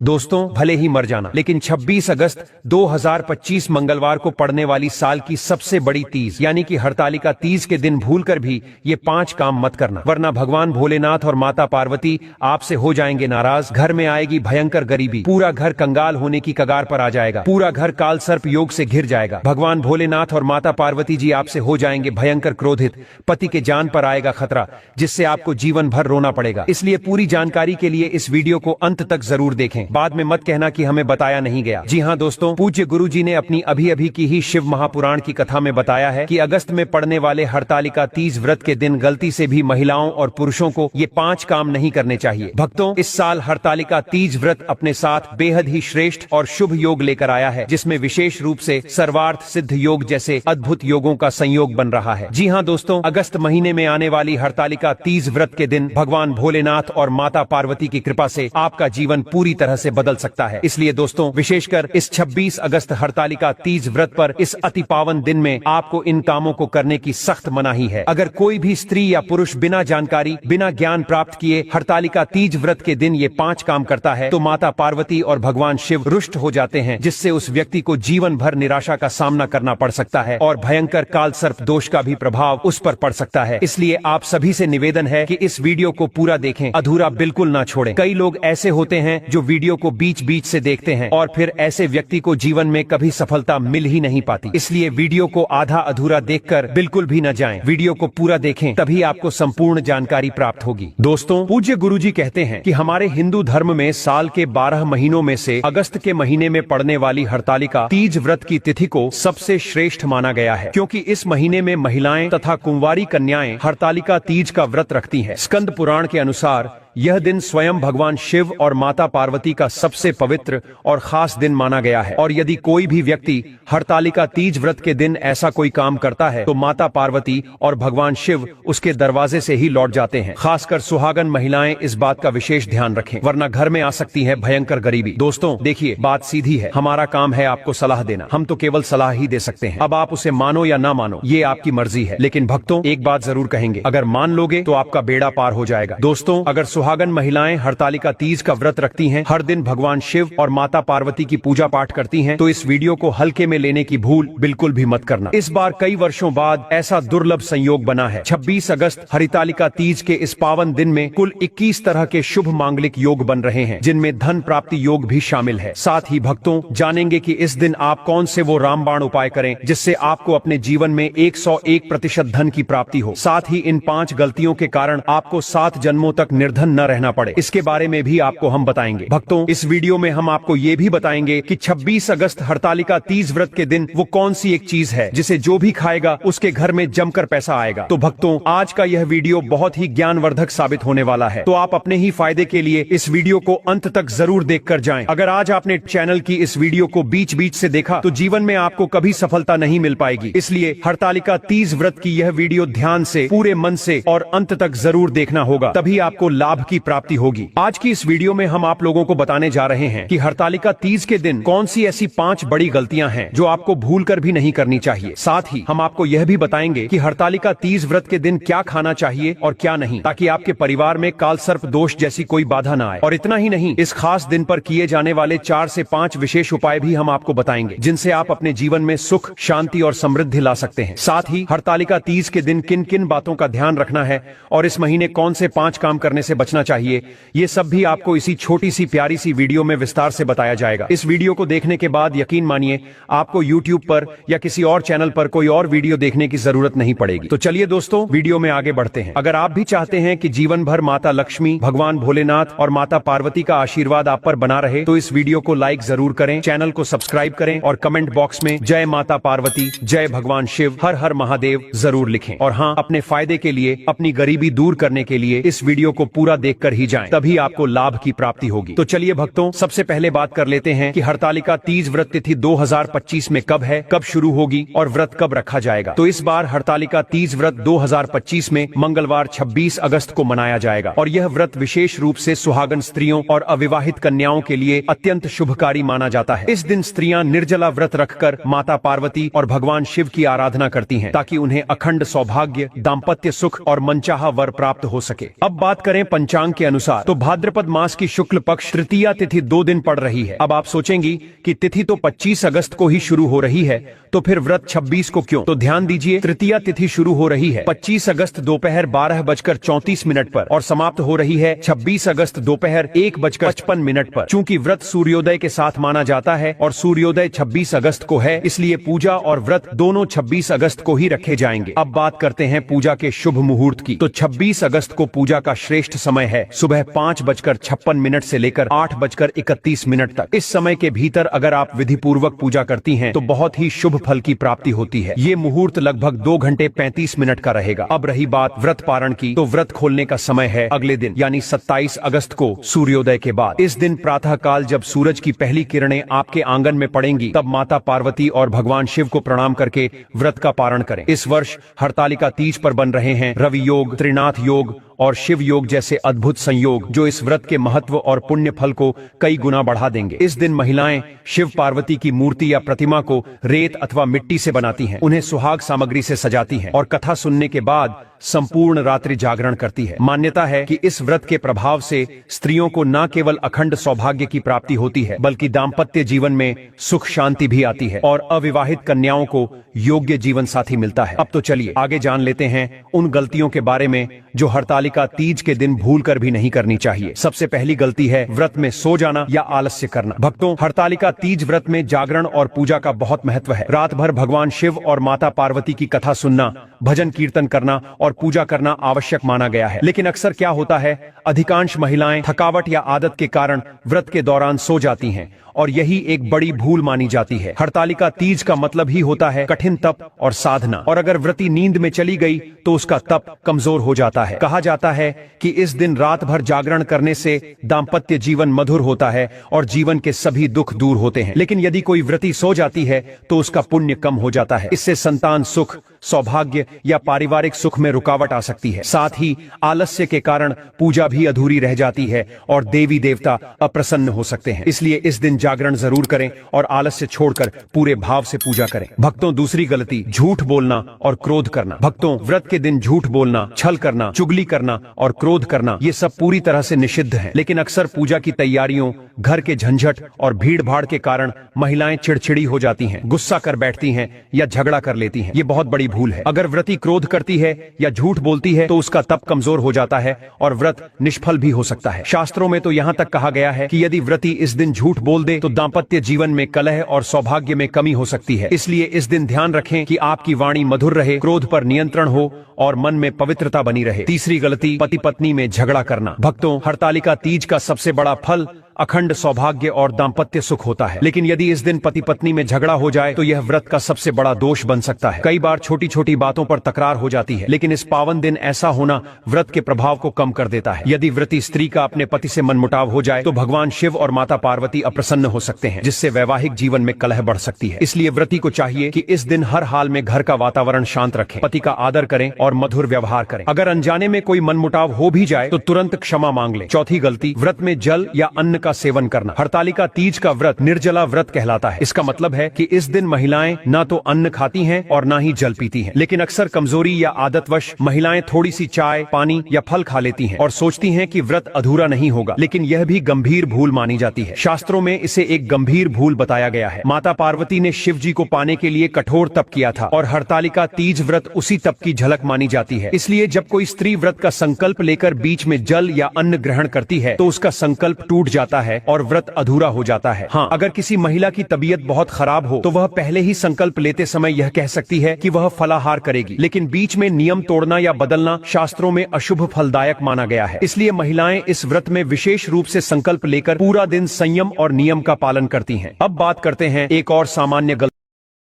दोस्तों, भले ही मर जाना, लेकिन 26 अगस्त 2025 मंगलवार को पड़ने वाली साल की सबसे बड़ी तीज यानी कि हरतालिका तीज के दिन भूलकर भी ये 5 काम मत करना, वरना भगवान भोलेनाथ और माता पार्वती आपसे हो जाएंगे नाराज। घर में आएगी भयंकर गरीबी, पूरा घर कंगाल होने की कगार पर आ जाएगा, पूरा घर काल सर्प योग से घिर जाएगा। भगवान भोलेनाथ और माता पार्वती जी आपसे हो जाएंगे भयंकर क्रोधित, पति के जान पर आएगा खतरा, जिससे आपको जीवन भर रोना पड़ेगा। इसलिए पूरी जानकारी के लिए इस वीडियो को अंत तक जरूर देखें, बाद में मत कहना कि हमें बताया नहीं गया। जी हाँ दोस्तों, पूज्य गुरुजी ने अपनी अभी अभी की ही शिव महापुराण की कथा में बताया है कि अगस्त में पड़ने वाले हरतालिका तीज व्रत के दिन गलती से भी महिलाओं और पुरुषों को ये 5 काम नहीं करने चाहिए। भक्तों, इस साल हरतालिका तीज व्रत अपने साथ बेहद ही श्रेष्ठ और शुभ योग लेकर आया है, जिसमें विशेष रूप से सर्वार्थ सिद्ध योग जैसे अद्भुत योगों का संयोग बन रहा है। जी हाँ दोस्तों, अगस्त महीने में आने वाली हरतालिका तीज व्रत के दिन भगवान भोलेनाथ और माता पार्वती की कृपा से आपका जीवन पूरी तरह से बदल सकता है। इसलिए दोस्तों, विशेषकर इस 26 अगस्त हरतालिका तीज व्रत पर इस अति पावन दिन में आपको इन कामों को करने की सख्त मनाही है। अगर कोई भी स्त्री या पुरुष बिना जानकारी, बिना ज्ञान प्राप्त किए हरतालिका तीज व्रत के दिन ये 5 काम करता है तो माता पार्वती और भगवान शिव रुष्ट हो जाते हैं, जिससे उस व्यक्ति को जीवन भर निराशा का सामना करना पड़ सकता है और भयंकर काल सर्प दोष का भी प्रभाव उस पर पड़ सकता है। इसलिए आप सभी से निवेदन है कि इस वीडियो को पूरा देखें, अधूरा बिल्कुल ना छोड़ें। कई लोग ऐसे होते हैं जो वीडियो को बीच बीच से देखते हैं और फिर ऐसे व्यक्ति को जीवन में कभी सफलता मिल ही नहीं पाती। इसलिए वीडियो को आधा अधूरा देखकर बिल्कुल भी न जाएं, वीडियो को पूरा देखें, तभी आपको संपूर्ण जानकारी प्राप्त होगी। दोस्तों, पूज्य गुरुजी कहते हैं कि हमारे हिंदू धर्म में साल के 12 महीनों में से अगस्त के महीने में पड़ने वाली हरतालिका तीज व्रत की तिथि को सबसे श्रेष्ठ माना गया है, क्योंकि इस महीने में महिलाएं तथा कुंवारी कन्याएं हरतालिका तीज का व्रत रखती हैं। स्कंद पुराण के अनुसार यह दिन स्वयं भगवान शिव और माता पार्वती का सबसे पवित्र और खास दिन माना गया है, और यदि कोई भी व्यक्ति हरतालिका तीज व्रत के दिन ऐसा कोई काम करता है तो माता पार्वती और भगवान शिव उसके दरवाजे से ही लौट जाते हैं। खासकर सुहागन महिलाएं इस बात का विशेष ध्यान रखें, वरना घर में आ सकती है भयंकर गरीबी। दोस्तों देखिए, बात सीधी है, हमारा काम है आपको सलाह देना, हम तो केवल सलाह ही दे सकते हैं। अब आप उसे मानो या ना मानो ये आपकी मर्जी है, लेकिन भक्तों एक बात जरूर कहेंगे, अगर मान लोगे तो आपका बेड़ा पार हो जाएगा। दोस्तों, अगर सुहागन महिलाएं हरतालिका तीज का व्रत रखती हैं, हर दिन भगवान शिव और माता पार्वती की पूजा पाठ करती हैं, तो इस वीडियो को हल्के में लेने की भूल बिल्कुल भी मत करना। इस बार कई वर्षों बाद ऐसा दुर्लभ संयोग बना है। 26 अगस्त हरतालिका तीज के इस पावन दिन में कुल 21 तरह के शुभ मांगलिक योग बन रहे हैं, जिनमें धन प्राप्ति योग भी शामिल है। साथ ही भक्तों जानेंगे कि इस दिन आप कौन से वो रामबाण उपाय करें जिससे आपको अपने जीवन में 101% धन की प्राप्ति हो। साथ ही इन 5 गलतियों के कारण आपको 7 जन्मों तक निर्धन न रहना पड़े, इसके बारे में भी आपको हम बताएंगे। भक्तों, इस वीडियो में हम आपको ये भी बताएंगे कि 26 अगस्त हरतालिका तीज व्रत के दिन वो कौन सी एक चीज है जिसे जो भी खाएगा उसके घर में जमकर पैसा आएगा। तो भक्तों, आज का यह वीडियो बहुत ही ज्ञानवर्धक साबित होने वाला है, तो आप अपने ही फायदे के लिए इस वीडियो को अंत तक जरूर देखकर जाएं। अगर आज आपने चैनल की इस वीडियो को बीच बीच से देखा तो जीवन में आपको कभी सफलता नहीं मिल पाएगी। इसलिए हरतालिका तीज व्रत की यह वीडियो ध्यान से, पूरे मन से और अंत तक जरूर देखना होगा, तभी आपको लाभ की प्राप्ति होगी। आज की इस वीडियो में हम आप लोगों को बताने जा रहे हैं कि हरतालिका तीज के दिन कौन सी ऐसी 5 बड़ी गलतियां हैं जो आपको भूलकर भी नहीं करनी चाहिए। साथ ही हम आपको यह भी बताएंगे कि हरतालिका तीज व्रत के दिन क्या खाना चाहिए और क्या नहीं, ताकि आपके परिवार में काल सर्प दोष जैसी कोई बाधा न आए। और इतना ही नहीं, इस खास दिन पर किए जाने वाले 4 से 5 विशेष उपाय भी हम आपको बताएंगे, जिनसे आप अपने जीवन में सुख, शांति और समृद्धि ला सकते हैं। साथ ही हरतालिका तीज के दिन किन किन बातों का ध्यान रखना है और इस महीने कौन से 5 काम करने से बचना चाहिए, ये सब भी आपको इसी छोटी सी प्यारी सी वीडियो में विस्तार से बताया जाएगा। इस वीडियो को देखने के बाद यकीन मानिए आपको YouTube पर या किसी और चैनल पर कोई और वीडियो देखने की जरूरत नहीं पड़ेगी। तो चलिए दोस्तों, वीडियो में आगे बढ़ते हैं। अगर आप भी चाहते हैं कि जीवन भर माता लक्ष्मी, भगवान भोलेनाथ और माता पार्वती का आशीर्वाद आप पर बना रहे, तो इस वीडियो को लाइक जरूर करें, चैनल को सब्सक्राइब करें और कमेंट बॉक्स में जय माता पार्वती, जय भगवान शिव, हर हर महादेव जरूर लिखें। और हाँ, अपने फायदे के लिए, अपनी गरीबी दूर करने के लिए इस वीडियो को पूरा देखकर ही जाएं, तभी आपको लाभ की प्राप्ति होगी। तो चलिए भक्तों, सबसे पहले बात कर लेते हैं कि हरतालिका तीज व्रत तिथि 2025 में कब है, कब शुरू होगी और व्रत कब रखा जाएगा। तो इस बार हरतालिका तीज व्रत 2025 में मंगलवार 26 अगस्त को मनाया जाएगा, और यह व्रत विशेष रूप से सुहागन स्त्रियों और अविवाहित कन्याओं के लिए अत्यंत शुभकारी माना जाता है। इस दिन स्त्रियां निर्जला व्रत रखकर माता पार्वती और भगवान शिव की आराधना करती हैं, ताकि उन्हें अखंड सौभाग्य, दाम्पत्य सुख और मनचाहा वर प्राप्त हो सके। अब बात करें पंचांग के अनुसार तो भाद्रपद मास की शुक्ल पक्ष तृतीया तिथि 2 दिन पड़ रही है। अब आप सोचेंगी कि तिथि तो 25 अगस्त को ही शुरू हो रही है, तो फिर व्रत 26 को क्यों? तो ध्यान दीजिए, तृतीया तिथि शुरू हो रही है 25 अगस्त दोपहर 12:34 पर और समाप्त हो रही है 26 अगस्त दोपहर 1:55 पर। चूंकि व्रत सूर्योदय के साथ माना जाता है और सूर्योदय 26 अगस्त को है, इसलिए पूजा और व्रत दोनों 26 अगस्त को ही रखे जाएंगे। अब बात करते हैं पूजा के शुभ मुहूर्त की। तो 26 अगस्त को पूजा का श्रेष्ठ समय है सुबह 5:56 से लेकर 8:31 तक। इस समय के भीतर अगर आप विधि पूर्वक पूजा करती हैं तो बहुत ही शुभ फल की प्राप्ति होती है। ये मुहूर्त लगभग 2 घंटे 35 मिनट का रहेगा। अब रही बात व्रत पारण की, तो व्रत खोलने का समय है अगले दिन यानी 27 अगस्त को सूर्योदय के बाद। इस दिन प्रातः काल जब सूरज की पहली किरणें आपके आंगन में पड़ेंगी, तब माता पार्वती और भगवान शिव को प्रणाम करके व्रत का पारण करें। इस वर्ष हरतालिका तीज पर बन रहे हैं रवि योग, त्रिनाथ योग और शिव योग जैसे अद्भुत संयोग, जो इस व्रत के महत्व और पुण्य फल को कई गुना बढ़ा देंगे। इस दिन महिलाएं शिव पार्वती की मूर्ति या प्रतिमा को रेत अथवा मिट्टी से बनाती हैं, उन्हें सुहाग सामग्री से सजाती हैं और कथा सुनने के बाद संपूर्ण रात्रि जागरण करती है। मान्यता है कि इस व्रत के प्रभाव से स्त्रियों को न केवल अखंड सौभाग्य की प्राप्ति होती है, बल्कि दाम्पत्य जीवन में सुख शांति भी आती है और अविवाहित कन्याओं को योग्य जीवन साथी मिलता है। अब तो चलिए आगे जान लेते हैं उन गलतियों के बारे में जो हरतालिका तीज के दिन भूलकर भी नहीं करनी चाहिए। सबसे पहली गलती है व्रत में सो जाना या आलस्य करना। भक्तों, हरतालिका तीज व्रत में जागरण और पूजा का बहुत महत्व है। रात भर भगवान शिव और माता पार्वती की कथा सुनना, भजन कीर्तन करना और पूजा करना आवश्यक माना गया है। लेकिन अक्सर क्या होता है, अधिकांश महिलाएं थकावट या आदत के कारण व्रत के दौरान सो जाती हैं और यही एक बड़ी भूल मानी जाती है। हरतालिका तीज का मतलब ही होता है कठिन तप और साधना, और अगर व्रती नींद में चली गई तो उसका तप कमजोर हो जाता है। कहा जाता है कि इस दिन रात भर जागरण करने से दाम्पत्य जीवन मधुर होता है और जीवन के सभी दुख दूर होते हैं। लेकिन यदि कोई व्रती सो जाती है तो उसका पुण्य कम हो जाता है। इससे संतान सुख, सौभाग्य या पारिवारिक सुख में रुकावट आ सकती है। साथ ही आलस्य के कारण पूजा भी अधूरी रह जाती है और देवी देवता अप्रसन्न हो सकते हैं। इसलिए इस दिन जागरण जरूर करें और आलस्य छोड़कर पूरे भाव से पूजा करें। भक्तों, दूसरी गलती झूठ बोलना और क्रोध करना। भक्तों, व्रत के दिन झूठ बोलना, छल करना, चुगली करना और क्रोध करना, ये सब पूरी तरह से निषिद्ध है। लेकिन अक्सर पूजा की तैयारियों, घर के झंझट और भीड़ भाड़ के कारण महिलाएं चिड़चिड़ी हो जाती हैं, गुस्सा कर बैठती हैं या झगड़ा कर लेती हैं। ये बहुत बड़ी भूल है। अगर व्रती क्रोध करती है या झूठ बोलती है तो उसका तप कमजोर हो जाता है और व्रत निष्फल भी हो सकता है। शास्त्रों में तो यहाँ तक कहा गया है कि यदि व्रती इस दिन झूठ बोल दे तो दाम्पत्य जीवन में कलह और सौभाग्य में कमी हो सकती है। इसलिए इस दिन ध्यान रखें कि आपकी वाणी मधुर रहे, क्रोध पर नियंत्रण हो और मन में पवित्रता बनी रहे। तीसरी गलती, पति पत्नी में झगड़ा करना। भक्तों, हरतालिका तीज का सबसे बड़ा फल अखंड सौभाग्य और दाम्पत्य सुख होता है। लेकिन यदि इस दिन पति पत्नी में झगड़ा हो जाए तो यह व्रत का सबसे बड़ा दोष बन सकता है। कई बार छोटी छोटी बातों पर तकरार हो जाती है, लेकिन इस पावन दिन ऐसा होना व्रत के प्रभाव को कम कर देता है। यदि व्रती स्त्री का अपने पति से मनमुटाव हो जाए तो भगवान शिव और माता पार्वती अप्रसन्न हो सकते हैं, जिससे वैवाहिक जीवन में कलह बढ़ सकती है। इसलिए व्रती को चाहिए कि इस दिन हर हाल में घर का वातावरण शांत रखें, पति का आदर करें और मधुर व्यवहार करें। अगर अनजाने में कोई मनमुटाव हो भी जाए तो तुरंत क्षमा मांग लें। चौथी गलती, व्रत में जल या अन्न का सेवन करना। हरतालिका तीज का व्रत निर्जला व्रत कहलाता है। इसका मतलब है कि इस दिन महिलाएं ना तो अन्न खाती हैं और ना ही जल पीती हैं। लेकिन अक्सर कमजोरी या आदतवश महिलाएं थोड़ी सी चाय, पानी या फल खा लेती हैं और सोचती हैं कि व्रत अधूरा नहीं होगा, लेकिन यह भी गंभीर भूल मानी जाती है। शास्त्रों में इसे एक गंभीर भूल बताया गया है। माता पार्वती ने शिव जी को पाने के लिए कठोर तप किया था और हरतालिका तीज व्रत उसी तप की झलक मानी जाती है। इसलिए जब कोई स्त्री व्रत का संकल्प लेकर बीच में जल या अन्न ग्रहण करती है तो उसका संकल्प टूट जाता है और व्रत अधूरा हो जाता है। हाँ, अगर किसी महिला की तबीयत बहुत खराब हो तो वह पहले ही संकल्प लेते समय यह कह सकती है कि वह फलाहार करेगी, लेकिन बीच में नियम तोड़ना या बदलना शास्त्रों में अशुभ फलदायक माना गया है। इसलिए महिलाएं इस व्रत में विशेष रूप से संकल्प लेकर पूरा दिन संयम और नियम का पालन करती हैं। अब बात करते हैं एक और सामान्य गलती